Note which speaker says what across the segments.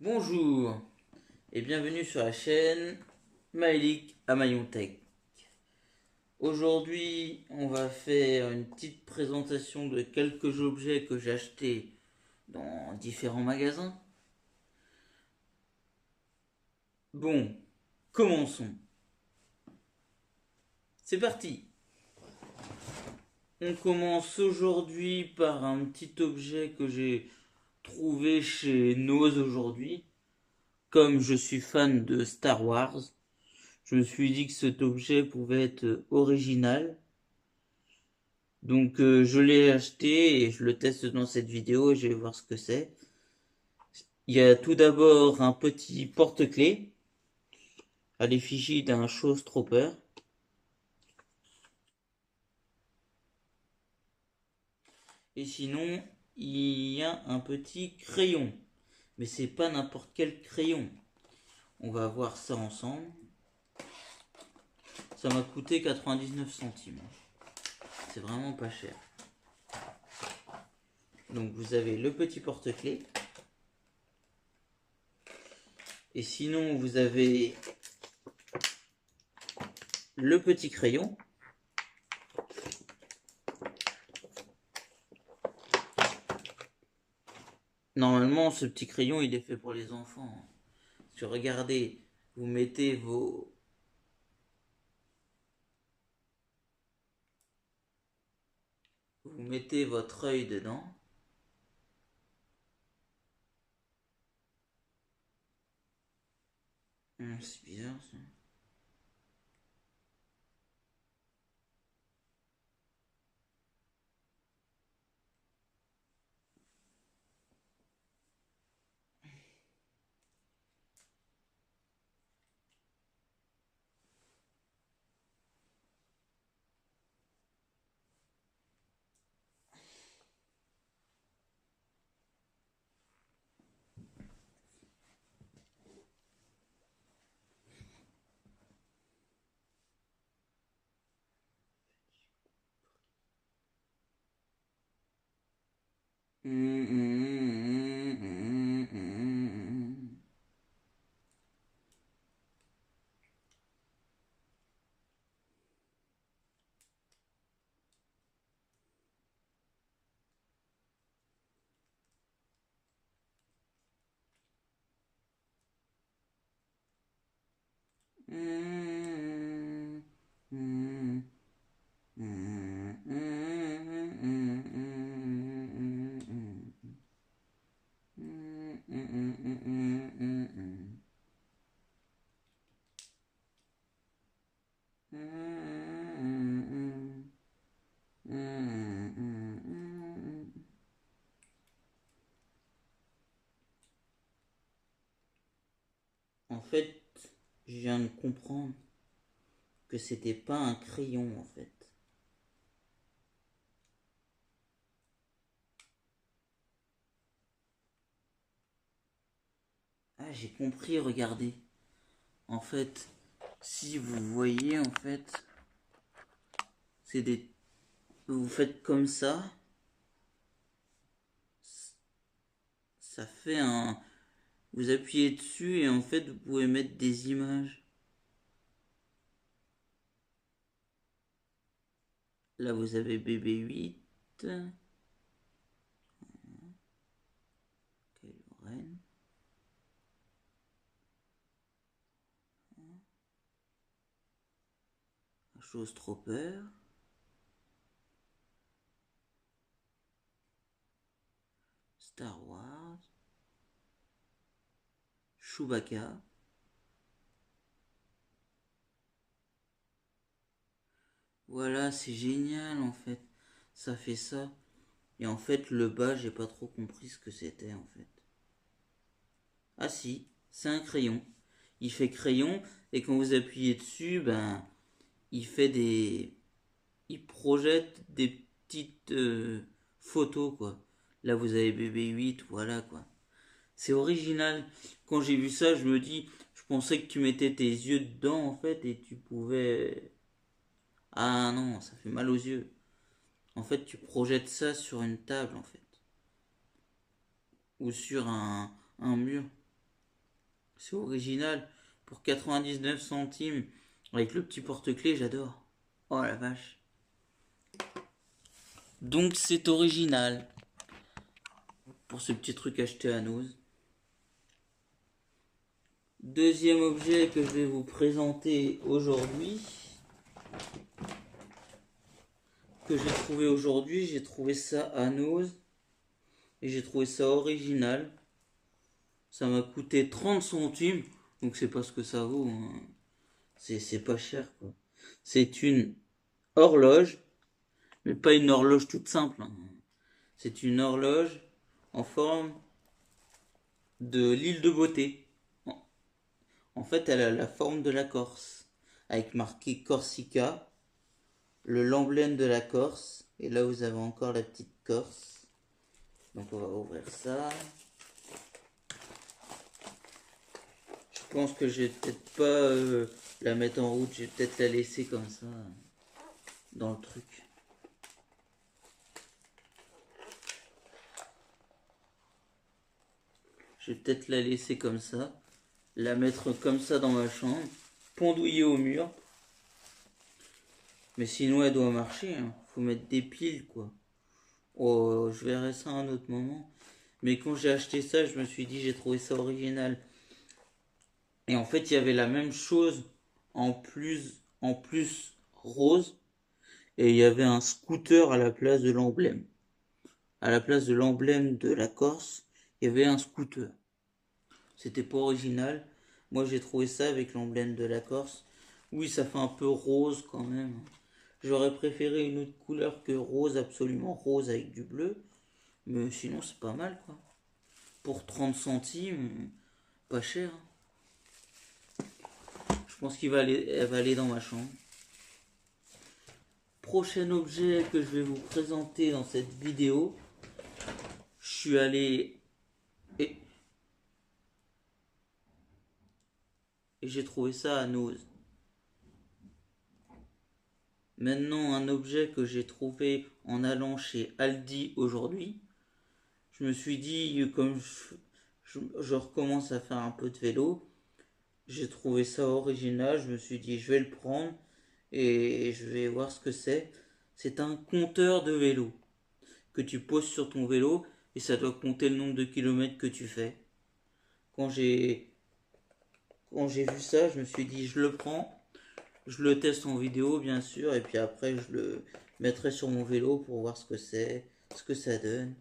Speaker 1: Bonjour et bienvenue sur la chaîne Maëlik à Maillon Tech. Aujourd'hui, on va faire une petite présentation de quelques objets que j'ai achetés dans différents magasins. Bon, commençons. C'est parti. On commence aujourd'hui par un petit objet que j'ai trouvé chez Noz aujourd'hui. Comme je suis fan de Star Wars, je me suis dit que cet objet pouvait être original. Donc je l'ai acheté et je le teste dans cette vidéo et je vais voir ce que c'est. Il y a tout d'abord un petit porte-clés à l'effigie d'un Showstopper. Et sinon, il y a un petit crayon. Mais c'est pas n'importe quel crayon. On va voir ça ensemble. Ça m'a coûté 99 centimes. C'est vraiment pas cher. Donc vous avez le petit porte-clés. Et sinon, vous avez le petit crayon. Normalement, ce petit crayon, il est fait pour les enfants. Si regardez, vous mettez vous mettez votre œil dedans. C'est bizarre ça. En fait, je viens de comprendre que c'était pas un crayon en fait. Ah, j'ai compris, regardez. En fait, si vous voyez, en fait, c'est des. Vous faites comme ça fait un. Vous appuyez dessus et en fait, vous pouvez mettre des images. Là, vous avez BB8. Kylo Ren. Showstopper. Star Wars. Chewbacca. Voilà, c'est génial en fait. Ça fait ça. Et en fait, le bas, j'ai pas trop compris ce que c'était en fait. Ah si, c'est un crayon. Il fait crayon et quand vous appuyez dessus, ben, il fait des, il projette des petites photos quoi. Là, vous avez BB8, voilà quoi. C'est original. Quand j'ai vu ça, je me dis, je pensais que tu mettais tes yeux dedans en fait et tu pouvais. Ah non, ça fait mal aux yeux. En fait, tu projettes ça sur une table en fait ou sur un mur. C'est original. Pour 99 centimes, avec le petit porte-clés, j'adore. Oh la vache. Donc c'est original. Pour ce petit truc acheté à Nose. Deuxième objet que je vais vous présenter aujourd'hui. Que j'ai trouvé aujourd'hui. J'ai trouvé ça à Nose. Et j'ai trouvé ça original. Ça m'a coûté 30 centimes. Donc c'est pas ce que ça vaut. Hein. C'est pas cher quoi. C'est une horloge. Mais pas une horloge toute simple. Hein. C'est une horloge en forme de l'île de beauté. En fait, elle a la forme de la Corse. Avec marqué Corsica, l'emblème de la Corse. Et là, vous avez encore la petite Corse. Donc on va ouvrir ça. Je pense que je vais peut-être pas la mettre en route. Je vais peut-être la laisser comme ça dans le truc. Je vais peut-être la laisser comme ça. La mettre comme ça dans ma chambre. Pendouiller au mur. Mais sinon elle doit marcher. Hein. Faut mettre des piles quoi. Oh, je verrai ça à un autre moment. Mais quand j'ai acheté ça, je me suis dit j'ai trouvé ça original. Et en fait, il y avait la même chose en plus rose. Et il y avait un scooter à la place de l'emblème. À la place de l'emblème de la Corse, il y avait un scooter. C'était pas original. Moi, j'ai trouvé ça avec l'emblème de la Corse. Oui, ça fait un peu rose quand même. J'aurais préféré une autre couleur que rose, absolument rose avec du bleu. Mais sinon, c'est pas mal quoi. Pour 30 centimes, pas cher. Je pense elle va aller dans ma chambre. Prochain objet que je vais vous présenter dans cette vidéo. Je suis allé et j'ai trouvé ça à Nose. Maintenant, un objet que j'ai trouvé en allant chez Aldi aujourd'hui. Je me suis dit, comme je recommence à faire un peu de vélo, j'ai trouvé ça original. Je me suis dit, je vais le prendre et je vais voir ce que c'est. C'est un compteur de vélo que tu poses sur ton vélo et ça doit compter le nombre de kilomètres que tu fais. Quand j'ai quand j'ai vu ça, je me suis dit, je le prends, je le teste en vidéo bien sûr et puis après je le mettrai sur mon vélo pour voir ce que c'est, ce que ça donne.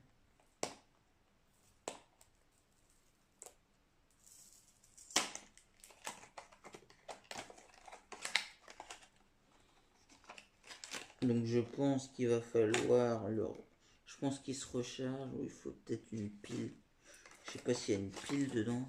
Speaker 1: Donc je pense qu'il va falloir je pense qu'il se recharge ou il faut peut-être une pile. Je sais pas s'il y a une pile dedans.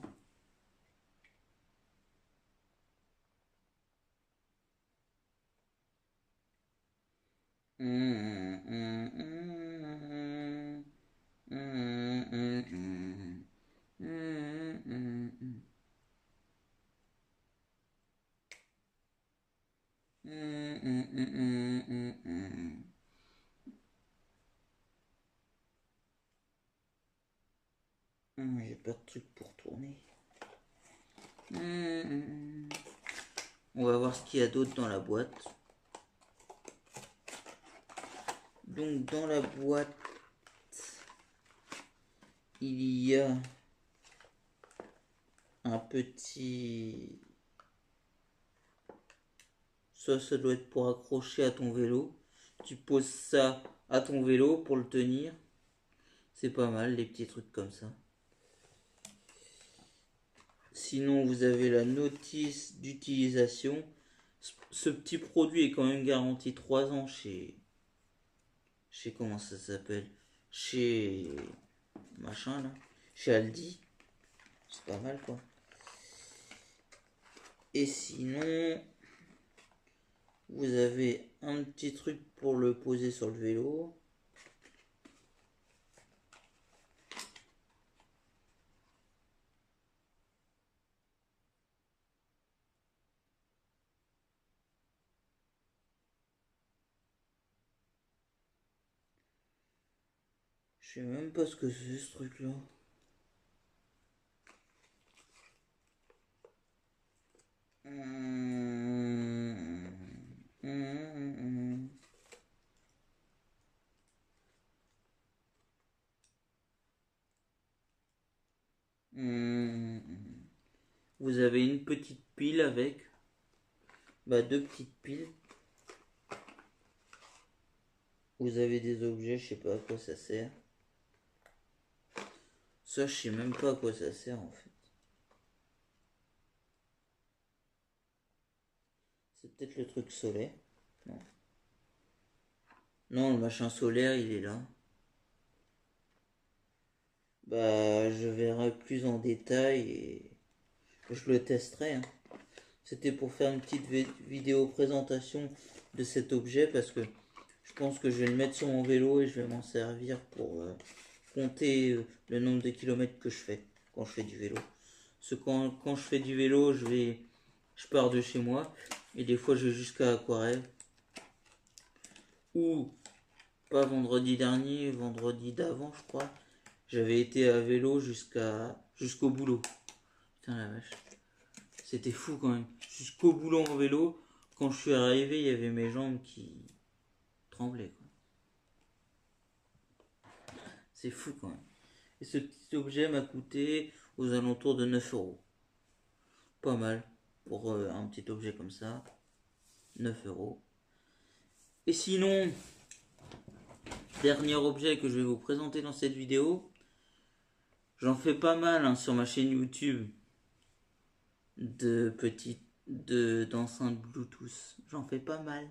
Speaker 1: J'ai pas de truc pour tourner. On va voir ce qu'il y a d'autre dans la boîte. Donc dans la boîte, il y a un petit... Ça doit être pour accrocher à ton vélo. Tu poses ça à ton vélo pour le tenir. C'est pas mal, les petits trucs comme ça. Sinon, vous avez la notice d'utilisation. Ce petit produit est quand même garanti 3 ans chez comment ça s'appelle? Chez machin là. Chez Aldi. C'est pas mal quoi. Et sinon, vous avez un petit truc pour le poser sur le vélo. Je sais même pas ce que c'est ce truc là. Vous avez une petite pile avec deux petites piles. Vous avez des objets, je sais pas à quoi ça sert. Ça, je sais même pas à quoi ça sert en fait. C'est peut-être le truc solaire. Non. Non, le machin solaire, il est là. Je verrai plus en détail et je le testerai. Hein. C'était pour faire une petite vidéo présentation de cet objet parce que je pense que je vais le mettre sur mon vélo et je vais m'en servir pour compter le nombre de kilomètres que je fais quand je fais du vélo. Parce que quand je fais du vélo, je pars de chez moi et des fois je vais jusqu'à Aquarelle. Ou pas vendredi dernier, vendredi d'avant je crois, j'avais été à vélo jusqu'au boulot. Putain la vache. C'était fou quand même. Jusqu'au boulot en vélo, quand je suis arrivé, il y avait mes jambes qui tremblaient. C'est fou quand même. Et ce petit objet m'a coûté aux alentours de 9 euros. Pas mal pour un petit objet comme ça. 9 euros. Et sinon, dernier objet que je vais vous présenter dans cette vidéo. J'en fais pas mal sur ma chaîne YouTube d'enceintes Bluetooth. J'en fais pas mal.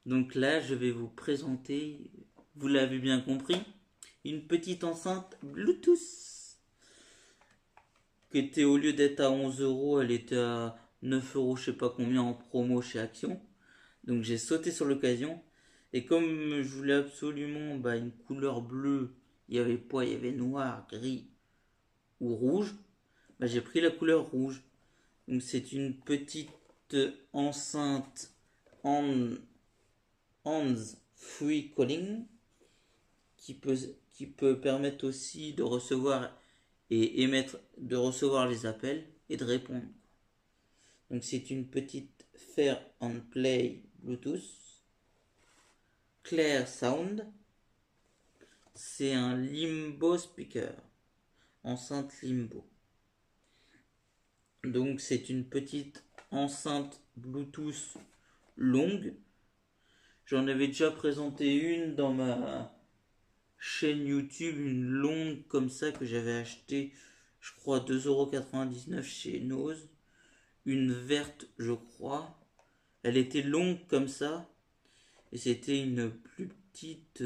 Speaker 1: Donc là, je vais vous présenter, vous l'avez bien compris, une petite enceinte Bluetooth. Qui était, au lieu d'être à 11 euros, elle était à 9 euros, je sais pas combien en promo chez Action. Donc j'ai sauté sur l'occasion. Et comme je voulais absolument une couleur bleue, il y avait noir, gris ou rouge, j'ai pris la couleur rouge. Donc c'est une petite enceinte hands free calling qui peut permettre aussi de recevoir et de recevoir les appels et de répondre. Donc c'est une petite Fair and Play Bluetooth Clear Sound. C'est un Limbo speaker, enceinte Limbo. Donc c'est une petite enceinte Bluetooth longue. J'en avais déjà présenté une dans ma chaîne YouTube, une longue comme ça que j'avais acheté, je crois 2,99€ chez Nose. Une verte, je crois. Elle était longue comme ça et c'était une plus petite.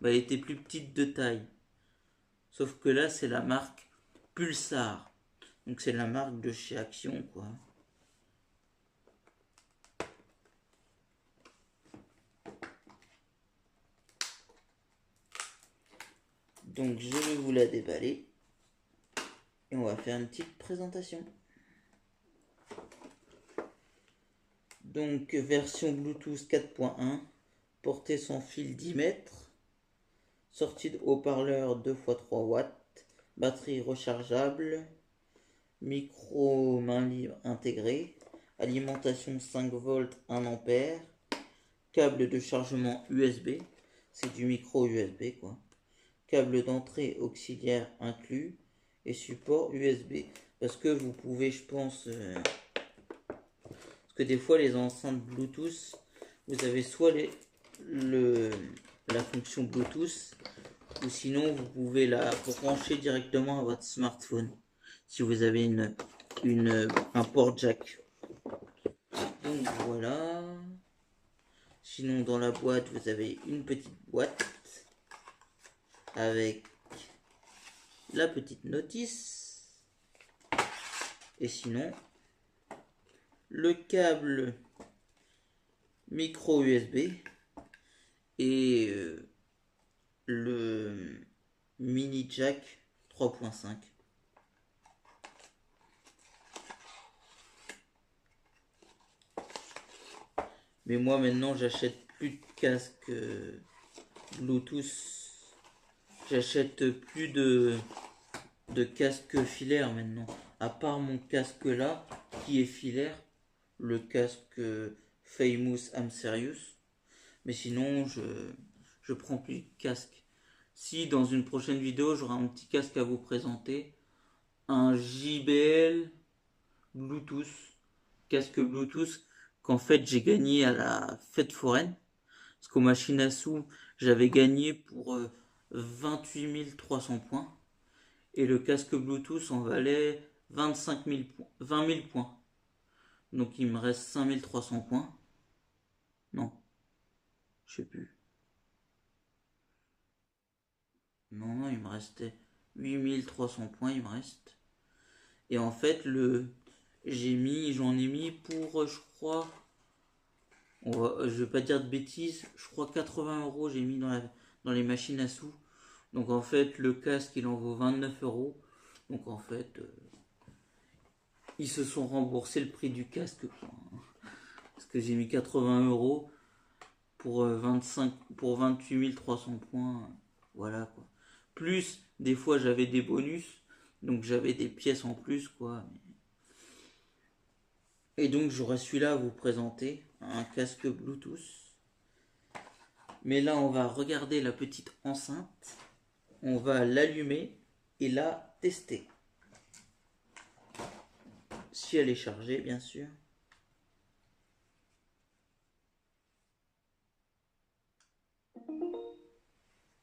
Speaker 1: Elle était plus petite de taille. Sauf que là, c'est la marque Pulsar. Donc c'est la marque de chez Action, quoi. Donc je vais vous la déballer. Et on va faire une petite présentation. Donc version Bluetooth 4.1. Portée sans fil 10 mètres. Sortie de haut-parleur 2x3 watts. Batterie rechargeable. Micro main libre intégré. Alimentation 5 volts 1 ampère. Câble de chargement USB. C'est du micro USB quoi. Câble d'entrée auxiliaire inclus. Et support USB. Parce que vous pouvez, je pense... parce que des fois les enceintes Bluetooth, vous avez soit la fonction Bluetooth, ou sinon vous pouvez la brancher directement à votre smartphone si vous avez un port jack. Donc voilà. Sinon dans la boîte vous avez une petite boîte avec la petite notice. Et sinon le câble micro USB et le mini jack 3.5. Mais moi maintenant j'achète plus de casque Bluetooth. J'achète plus de casque filaire maintenant. À part mon casque là qui est filaire, le casque Famous I'm Serious. Mais sinon je prends plus de casque. si dans une prochaine vidéo j'aurai un petit casque à vous présenter, un JBL Bluetooth, casque Bluetooth qu'en fait j'ai gagné à la fête foraine. Parce qu'aux machines à sous, j'avais gagné pour 28 300 points. Et le casque Bluetooth en valait 25 000 points, 20 000 points. Donc il me reste 5 300 points. Non, je sais plus. Non, il me restait 8 300 points, il me reste. Et en fait, j'en ai mis pour, je crois, je vais pas dire de bêtises, je crois 80 € j'ai mis dans les machines à sous. Donc en fait, le casque, il en vaut 29 €. Donc en fait, ils se sont remboursés le prix du casque, quoi. Parce que j'ai mis 80 € pour 28 300 points. Voilà, quoi. Plus, des fois, j'avais des bonus. Donc j'avais des pièces en plus, quoi. Et donc j'aurais celui-là à vous présenter, un casque Bluetooth. Mais là, on va regarder la petite enceinte. On va l'allumer et la tester. Si elle est chargée, bien sûr.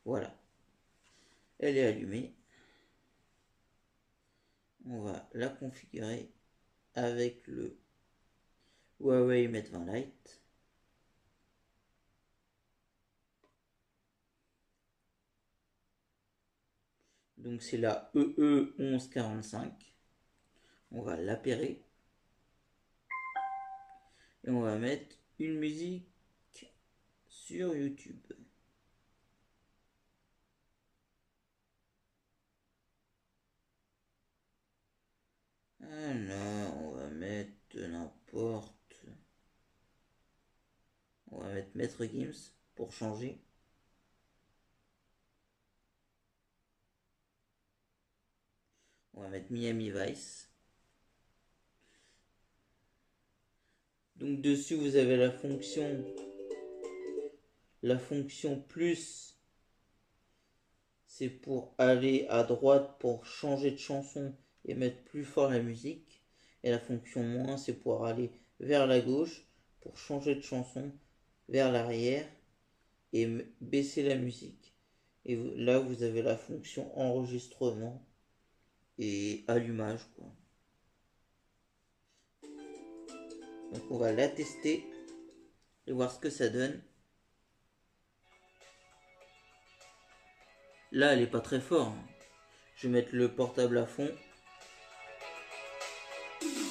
Speaker 1: Voilà. Elle est allumée. On va la configurer avec le Huawei Mate 20 Lite. Donc c'est la EE1145. On va l'appairer. Et on va mettre une musique sur YouTube. Alors, on va mettre n'importe. On va mettre Maître Gims pour changer. On va mettre Miami Vice. Donc dessus vous avez la fonction plus, c'est pour aller à droite pour changer de chanson et mettre plus fort la musique. Et la fonction moins, c'est pour aller vers la gauche pour changer de chanson vers l'arrière et baisser la musique. Et là vous avez la fonction enregistrement et allumage, quoi. Donc on va la tester et voir ce que ça donne. Là elle est pas très forte. Je vais mettre le portable à fond.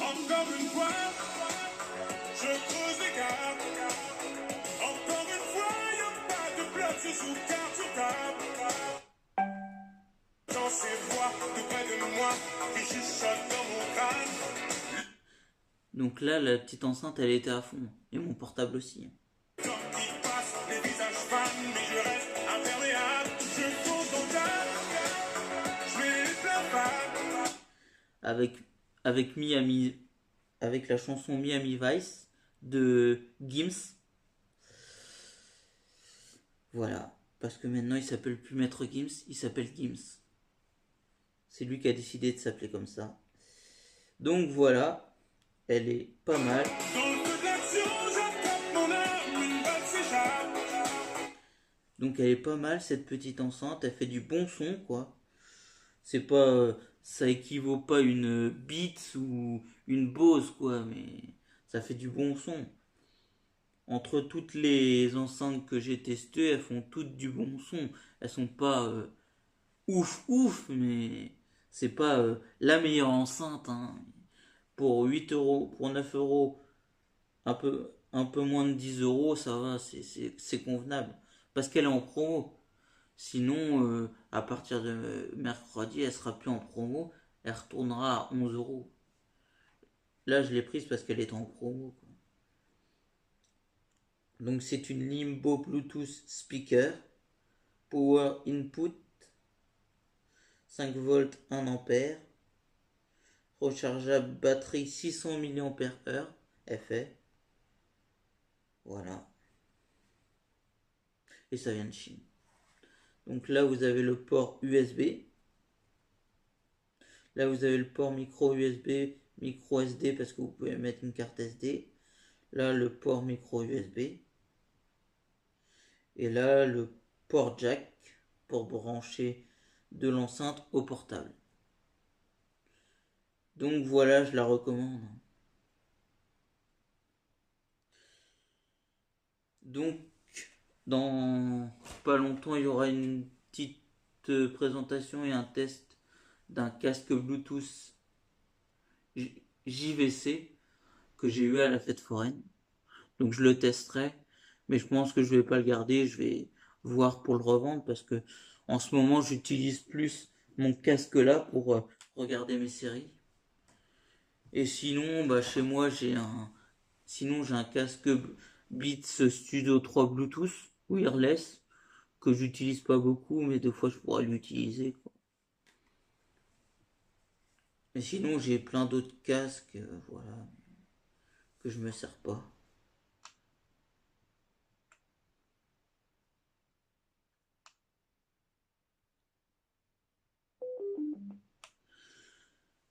Speaker 1: Encore une fois, je creuse les cartes. Encore une fois, y a pas de bloc, je joue carte sur table. Dans ces voix tout près de moi qui chuchotent dans mon crâne. Donc là, la petite enceinte, elle était à fond. Et mon portable aussi. Avec, avec la chanson Miami Vice de Gims. Voilà. Parce que maintenant, il s'appelle plus Maître Gims, il s'appelle Gims. C'est lui qui a décidé de s'appeler comme ça. Donc voilà. Elle est pas mal. Donc elle est pas mal cette petite enceinte, elle fait du bon son, quoi. C'est pas, ça équivaut pas à une Beats ou une Bose, quoi, mais ça fait du bon son. Entre toutes les enceintes que j'ai testées, elles font toutes du bon son. Elles sont pas ouf ouf, mais c'est pas la meilleure enceinte, hein. Pour 8 €, pour 9 €, un peu moins de 10 €, ça va, c'est convenable. Parce qu'elle est en promo. Sinon, à partir de mercredi, elle sera plus en promo. Elle retournera à 11 €. Là, je l'ai prise parce qu'elle est en promo, quoi. Donc, c'est une Limbo Bluetooth Speaker. Power Input. 5 volts, 1 ampère. Rechargeable batterie 600 mAh. Effet. Voilà. Et ça vient de Chine. Donc là, vous avez le port USB. Là, vous avez le port micro USB, micro SD parce que vous pouvez mettre une carte SD. Là, le port micro USB. Et là, le port jack pour brancher de l'enceinte au portable. Donc voilà, je la recommande. Donc, dans pas longtemps, il y aura une petite présentation et un test d'un casque Bluetooth JVC que j'ai eu à la fête foraine. Donc je le testerai, mais je pense que je vais pas le garder, je vais voir pour le revendre parce que en ce moment j'utilise plus mon casque là pour regarder mes séries. Et sinon, bah, chez moi j'ai un casque Beats Studio 3 Bluetooth wireless que j'utilise pas beaucoup, mais des fois je pourrais l'utiliser, quoi. Mais sinon j'ai plein d'autres casques, voilà, que je me sers pas.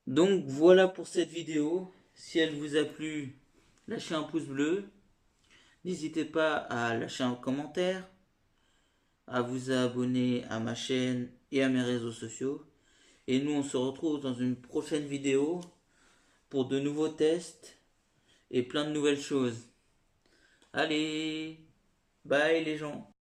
Speaker 1: Donc voilà pour cette vidéo. Si elle vous a plu, lâchez un pouce bleu. N'hésitez pas à lâcher un commentaire, à vous abonner à ma chaîne et à mes réseaux sociaux. Et nous, on se retrouve dans une prochaine vidéo pour de nouveaux tests et plein de nouvelles choses. Allez, bye les gens.